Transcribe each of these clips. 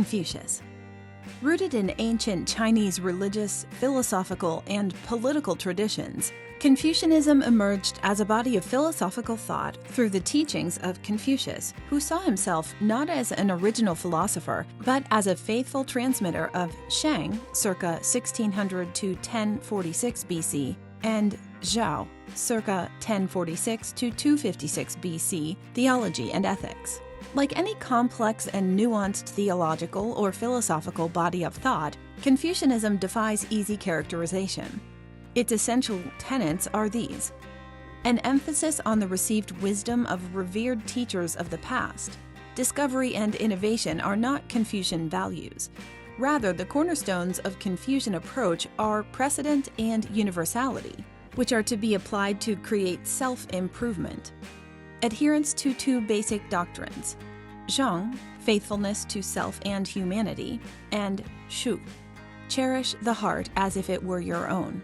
Confucius. Rooted in ancient Chinese religious, philosophical, and political traditions, Confucianism emerged as a body of philosophical thought through the teachings of Confucius, who saw himself not as an original philosopher, but as a faithful transmitter of Shang, circa 1600 to 1046 BC, and Zhao, circa 1046 to 256 BC, theology and ethics. Like any complex and nuanced theological or philosophical body of thought, Confucianism defies easy characterization. Its essential tenets are these: an emphasis on the received wisdom of revered teachers of the past. Discovery and innovation are not Confucian values. Rather, the cornerstones of Confucian approach are precedent and universality, which are to be applied to create self-improvement. Adherence to two basic doctrines: Zhang, faithfulness to self and humanity, and Shu, cherish the heart as if it were your own.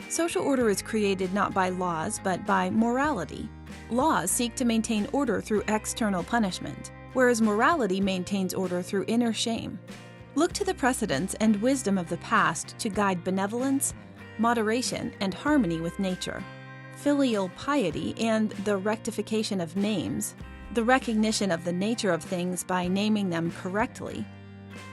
Social order is created not by laws, but by morality. Laws seek to maintain order through external punishment, whereas morality maintains order through inner shame. Look to the precedents and wisdom of the past to guide benevolence, moderation, and harmony with nature. Filial piety and the rectification of names, the recognition of the nature of things by naming them correctly.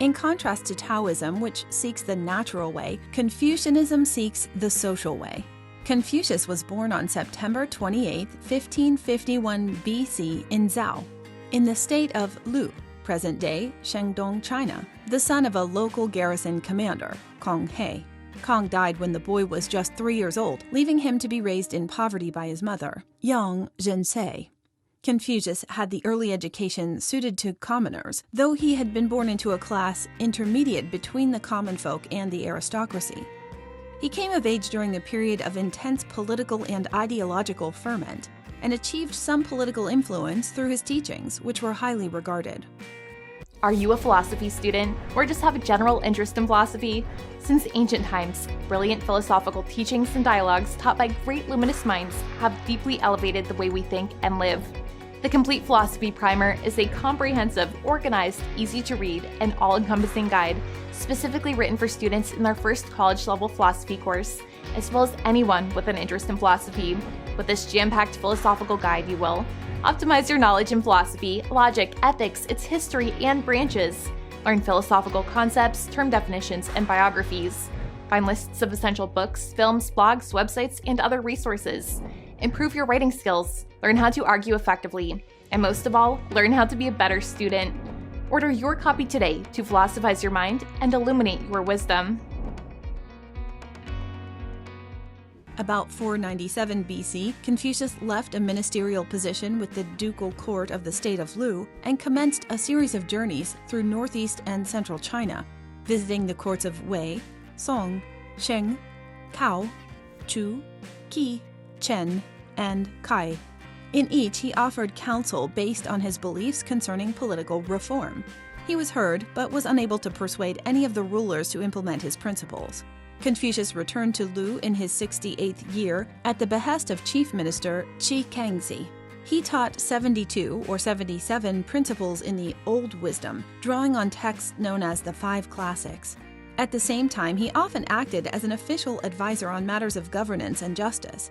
In contrast to Taoism, which seeks the natural way, Confucianism seeks the social way. Confucius was born on September 28, 1551 BC in Zhao, in the state of Lu, present-day Shandong, China, the son of a local garrison commander, Kong He. Kong died when the boy was just 3 years old, leaving him to be raised in poverty by his mother, Yang Zhensei. Confucius had the early education suited to commoners, though he had been born into a class intermediate between the common folk and the aristocracy. He came of age during a period of intense political and ideological ferment, and achieved some political influence through his teachings, which were highly regarded. Are you a philosophy student, or just have a general interest in philosophy? Since ancient times, brilliant philosophical teachings and dialogues taught by great luminous minds have deeply elevated the way we think and live. The Complete Philosophy Primer is a comprehensive, organized, easy-to-read, and all-encompassing guide specifically written for students in their first college-level philosophy course, as well as anyone with an interest in philosophy. With this jam-packed philosophical guide, you will optimize your knowledge in philosophy, logic, ethics, its history, and branches. Learn philosophical concepts, term definitions, and biographies. Find lists of essential books, films, blogs, websites, and other resources. Improve your writing skills. Learn how to argue effectively. And most of all, learn how to be a better student. Order your copy today to philosophize your mind and illuminate your wisdom. About 497 BC, Confucius left a ministerial position with the ducal court of the state of Lu and commenced a series of journeys through northeast and central China, visiting the courts of Wei, Song, Sheng, Tao, Chu, Qi, Chen, and Kai. In each, he offered counsel based on his beliefs concerning political reform. He was heard, but was unable to persuade any of the rulers to implement his principles. Confucius returned to Lu in his 68th year at the behest of Chief Minister Qi Kangxi. He taught 72 or 77 principles in the Old Wisdom, drawing on texts known as the Five Classics. At the same time, he often acted as an official advisor on matters of governance and justice.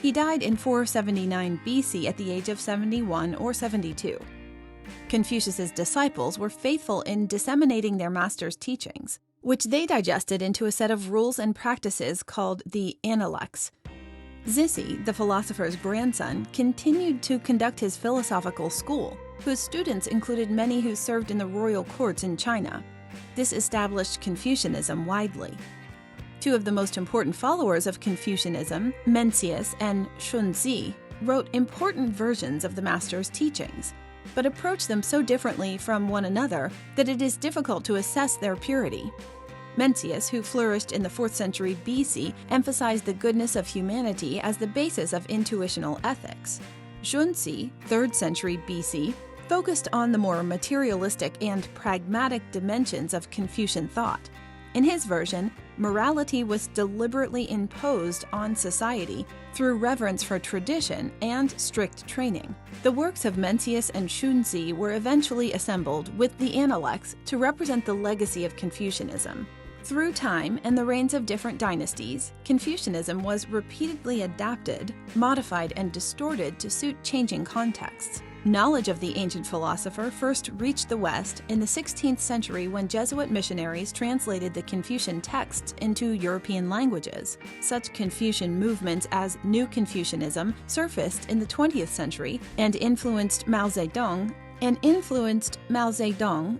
He died in 479 BC at the age of 71 or 72. Confucius's disciples were faithful in disseminating their master's teachings, which they digested into a set of rules and practices called the Analects. Zisi, the philosopher's grandson, continued to conduct his philosophical school, whose students included many who served in the royal courts in China. This established Confucianism widely. Two of the most important followers of Confucianism, Mencius and Shunzi, wrote important versions of the master's teachings, but approached them so differently from one another that it is difficult to assess their purity. Mencius, who flourished in the 4th century BC, emphasized the goodness of humanity as the basis of intuitional ethics. Shunzi, 3rd century BC, focused on the more materialistic and pragmatic dimensions of Confucian thought. In his version, morality was deliberately imposed on society through reverence for tradition and strict training. The works of Mencius and Xunzi were eventually assembled with the Analects to represent the legacy of Confucianism. Through time and the reigns of different dynasties, Confucianism was repeatedly adapted, modified, and distorted to suit changing contexts. Knowledge of the ancient philosopher first reached the West in the 16th century when Jesuit missionaries translated the Confucian texts into European languages. Such Confucian movements as New Confucianism surfaced in the 20th century and influenced Mao Zedong,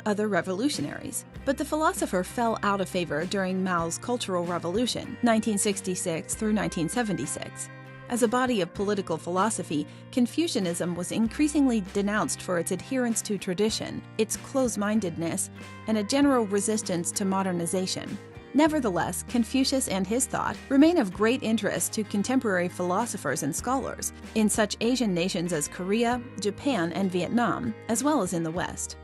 other revolutionaries. But the philosopher fell out of favor during Mao's Cultural Revolution, 1966 through 1976. As a body of political philosophy, Confucianism was increasingly denounced for its adherence to tradition, its close-mindedness, and a general resistance to modernization. Nevertheless, Confucius and his thought remain of great interest to contemporary philosophers and scholars in such Asian nations as Korea, Japan, and Vietnam, as well as in the West.